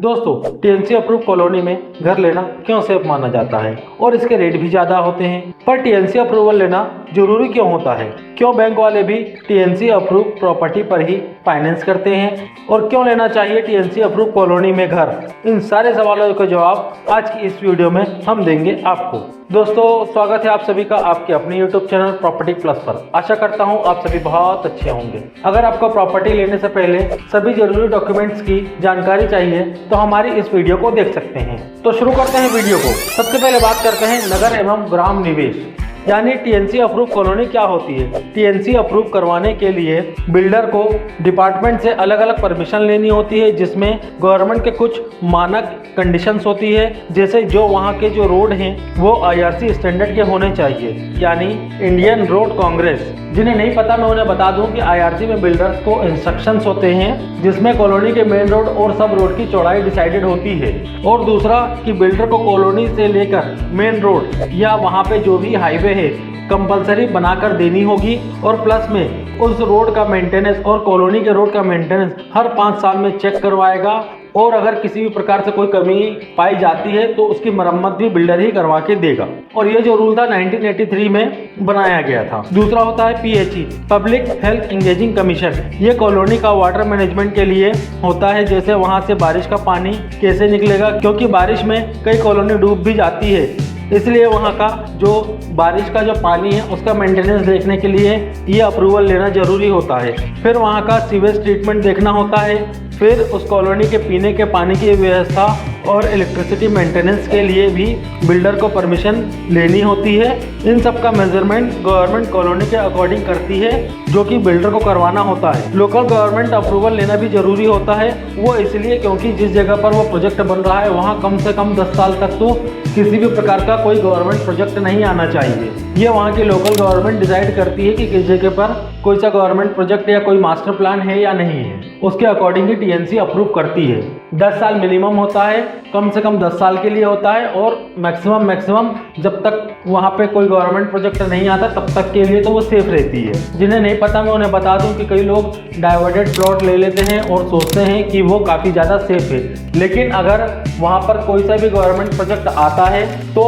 दोस्तों, TNC approve colony में घर लेना क्यों सेफ माना जाता है और इसके रेट भी ज़्यादा होते हैं, पर टीएनसी अप्रूवल लेना जरूरी क्यों होता है? क्यों बैंक वाले भी टीएनसी अप्रूव प्रॉपर्टी पर ही फाइनेंस करते हैं और क्यों लेना चाहिए टीएनसी अप्रूव कॉलोनी में घर? इन सारे सवालों का जवाब आज की इस वीडियो में हम देंगे आपको। दोस्तों, स्वागत है आप सभी का आपके अपने यूट्यूब चैनल प्रॉपर्टी प्लस पर। आशा करता हूं आप सभी बहुत अच्छे होंगे। अगर आपको प्रॉपर्टी लेने से पहले सभी जरूरी डॉक्यूमेंट्स की जानकारी चाहिए तो हमारी इस वीडियो को देख सकते हैं। तो शुरू करते हैं वीडियो को। सबसे पहले बात करते हैं नगर एवं ग्राम निवेश यानी टीएनसी अप्रूव कॉलोनी क्या होती है। टीएनसी अप्रूव करवाने के लिए बिल्डर को डिपार्टमेंट से अलग अलग परमिशन लेनी होती है, जिसमें गवर्नमेंट के कुछ मानक कंडीशंस होती है, जैसे जो वहाँ के जो रोड हैं वो आईआरसी स्टैंडर्ड के होने चाहिए, यानी इंडियन रोड कांग्रेस। जिन्हें नहीं पता मैं उन्हें बता दूं कि आईआरसी में बिल्डर्स को इंस्ट्रक्शंस होते हैं, जिसमें कॉलोनी के मेन रोड और सब रोड की चौड़ाई डिसाइडेड होती है। और दूसरा कि बिल्डर को कॉलोनी से लेकर मेन रोड या वहाँ पे जो भी हाईवे है कंपलसरी बनाकर देनी होगी, और प्लस में उस रोड का मेंटेनेंस और कॉलोनी के रोड का मेंटेनेंस हर 5 साल में चेक करवाएगा, और अगर किसी भी प्रकार से कोई कमी पाई जाती है तो उसकी मरम्मत भी बिल्डर ही करवा के देगा। और ये जो रूल था 1983 में बनाया गया था। दूसरा होता है PHE, public health engaging commission. ये कॉलोनी का वाटर मैनेजमेंट के लिए होता है, जैसे वहाँ से बारिश का पानी कैसे निकलेगा, क्योंकि बारिश में कई कॉलोनी डूब भी जाती है, इसलिए वहाँ का जो बारिश का जो पानी है उसका मेंटेनेंस देखने के लिए ये अप्रूवल लेना जरूरी होता है। फिर वहाँ का सीवेज ट्रीटमेंट देखना होता है, फिर उस कॉलोनी के पीने के पानी की व्यवस्था और इलेक्ट्रिसिटी मेंटेनेंस के लिए भी बिल्डर को परमिशन लेनी होती है। इन सब का मेजरमेंट गवर्नमेंट कॉलोनी के अकॉर्डिंग करती है, जो कि बिल्डर को करवाना होता है। लोकल गवर्नमेंट अप्रूवल लेना भी जरूरी होता है, वो इसलिए क्योंकि जिस जगह पर वो प्रोजेक्ट बन रहा है वहाँ कम से कम 10 साल तक तो किसी भी प्रकार का कोई गवर्नमेंट प्रोजेक्ट नहीं आना चाहिए। ये वहाँ की लोकल गवर्नमेंट डिसाइड करती है कि किस जगह पर कोई सा गवर्नमेंट प्रोजेक्ट या कोई मास्टर प्लान है या नहीं है, उसके अकॉर्डिंग ही टीएनसी अप्रूव करती है। 10 साल मिनिमम होता है, कम से कम 10 साल के लिए होता है, और मैक्सिमम जब तक वहाँ पे कोई गवर्नमेंट प्रोजेक्ट नहीं आता तब तक के लिए तो वो सेफ रहती है। जिन्हें नहीं पता मैं उन्हें बता दूं कि कई लोग डाइवर्टेड प्लॉट ले लेते हैं और सोचते हैं कि वो काफ़ी ज़्यादा सेफ है, लेकिन अगर वहाँ पर कोई सा भी गवर्नमेंट प्रोजेक्ट आता है तो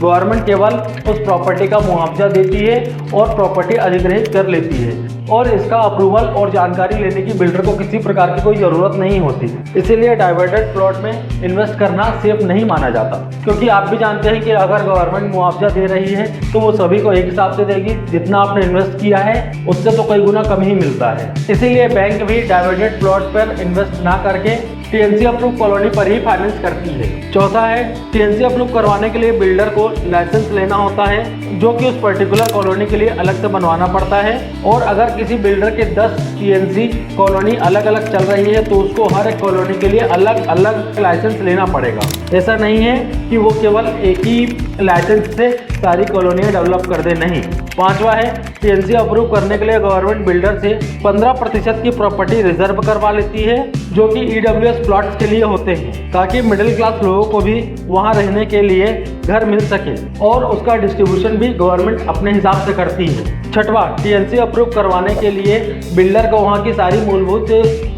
गवर्नमेंट केवल उस प्रॉपर्टी का मुआवजा देती है और प्रॉपर्टी अधिग्रहित कर लेती है, और इसका अप्रूवल और जानकारी लेने की बिल्डर को किसी प्रकार की कोई ज़रूरत नहीं होती। इसीलिए डाइवर्टेड प्लॉट में इन्वेस्ट करना सेफ नहीं माना जाता, क्योंकि आप भी जानते हैं कि अगर गवर्नमेंट मुआवजा दे रही है तो वो सभी को एक हिसाब से देगी, जितना आपने इन्वेस्ट किया है उससे तो कई गुना कम ही मिलता है। इसीलिए बैंक भी डाइवर्टेड प्लॉट पर इन्वेस्ट ना करके टीएनसी अप्रूव कॉलोनी पर ही फाइनेंस करती है। चौथा है, टीएनसी अप्रूव करवाने के लिए बिल्डर को लाइसेंस लेना होता है, जो कि उस पर्टिकुलर कॉलोनी के लिए अलग से बनवाना पड़ता है। और अगर किसी बिल्डर के 10 टीएनसी कॉलोनी अलग अलग चल रही है तो उसको हर एक कॉलोनी के लिए अलग अलग लाइसेंस लेना पड़ेगा। ऐसा नहीं है कि वो केवल एक ही लाइसेंस से सारी कॉलोनियाँ डेवलप कर दे, नहीं। पांचवा है, टीएनसी अप्रूव करने के लिए गवर्नमेंट बिल्डर से 15% की प्रॉपर्टी रिजर्व करवा लेती है, जो कि ईडब्ल्यूएस प्लॉट्स के लिए होते हैं, ताकि मिडिल क्लास लोगों को भी वहां रहने के लिए घर मिल सके, और उसका डिस्ट्रीब्यूशन भी गवर्नमेंट अपने हिसाब से करती है। छठवां, टीएनसी अप्रूव करवाने के लिए बिल्डर को वहां की सारी मूलभूत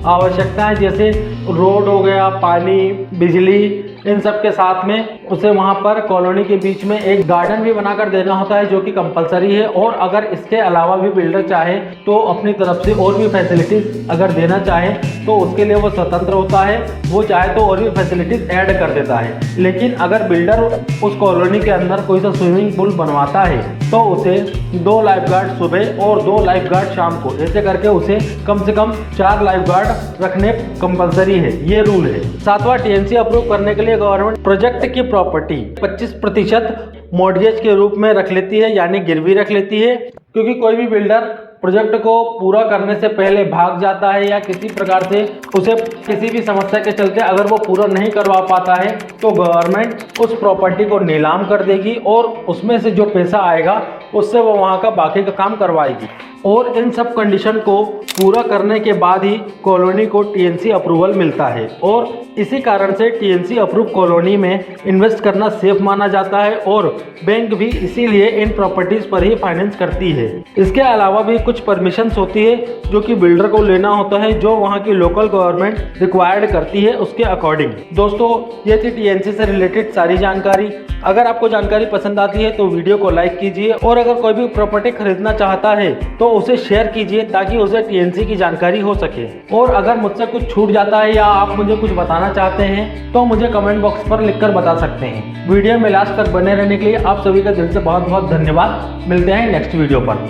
आवश्यकताएं, जैसे रोड हो गया, पानी, बिजली, इन सब के साथ में उसे वहाँ पर कॉलोनी के बीच में एक गार्डन भी बनाकर देना होता है, जो कि कंपलसरी है। और अगर इसके अलावा भी बिल्डर चाहे तो अपनी तरफ से और भी फैसिलिटीज अगर देना चाहे तो उसके लिए वो स्वतंत्र होता है, वो चाहे तो और भी फैसिलिटीज ऐड कर देता है। लेकिन अगर बिल्डर उस कॉलोनी के अंदर कोई सा स्विमिंग पूल बनवाता है तो उसे 2 लाइफ गार्ड सुबह और 2 लाइफ गार्ड शाम को, ऐसे करके उसे कम से कम 4 लाइफ गार्ड रखने कंपलसरी है, ये रूल है। सातवां, टीएनसी अप्रूव करने के लिए गवर्नमेंट प्रोजेक्ट की प्रॉपर्टी 25% मॉर्गेज के रूप में रख लेती है, यानी गिरवी रख लेती है, क्योंकि कोई भी बिल्डर प्रोजेक्ट को पूरा करने से पहले भाग जाता है या किसी प्रकार से उसे किसी भी समस्या के चलते अगर वो पूरा नहीं करवा पाता है तो गवर्नमेंट उस प्रॉपर्टी को नीलाम कर देगी, और उसमें से जो पैसा आएगा उससे वो वहाँ का बाकी का काम करवाएगी। और इन सब कंडीशन को पूरा करने के बाद ही कॉलोनी को टीएनसी अप्रूवल मिलता है, और इसी कारण से टीएनसी अप्रूव कॉलोनी में इन्वेस्ट करना सेफ माना जाता है, और बैंक भी इसीलिए इन प्रॉपर्टीज पर ही फाइनेंस करती है। इसके अलावा भी कुछ कुछ परमिशंस होती है जो कि बिल्डर को लेना होता है, जो वहाँ की लोकल गवर्नमेंट रिक्वायर्ड करती है उसके अकॉर्डिंग। दोस्तों ये थी टीएनसी से रिलेटेड सारी जानकारी। अगर आपको जानकारी पसंद आती है तो वीडियो को लाइक कीजिए, और अगर कोई भी प्रॉपर्टी खरीदना चाहता है तो उसे शेयर कीजिए ताकि उसे टीएनसी की जानकारी हो सके। और अगर मुझसे कुछ छूट जाता है या आप मुझे कुछ बताना चाहते हैं तो मुझे कमेंट बॉक्स पर लिखकर बता सकते हैं। वीडियो में लास्ट तक बने रहने के लिए आप सभी का दिल से बहुत बहुत धन्यवाद। मिलते हैं नेक्स्ट वीडियो पर।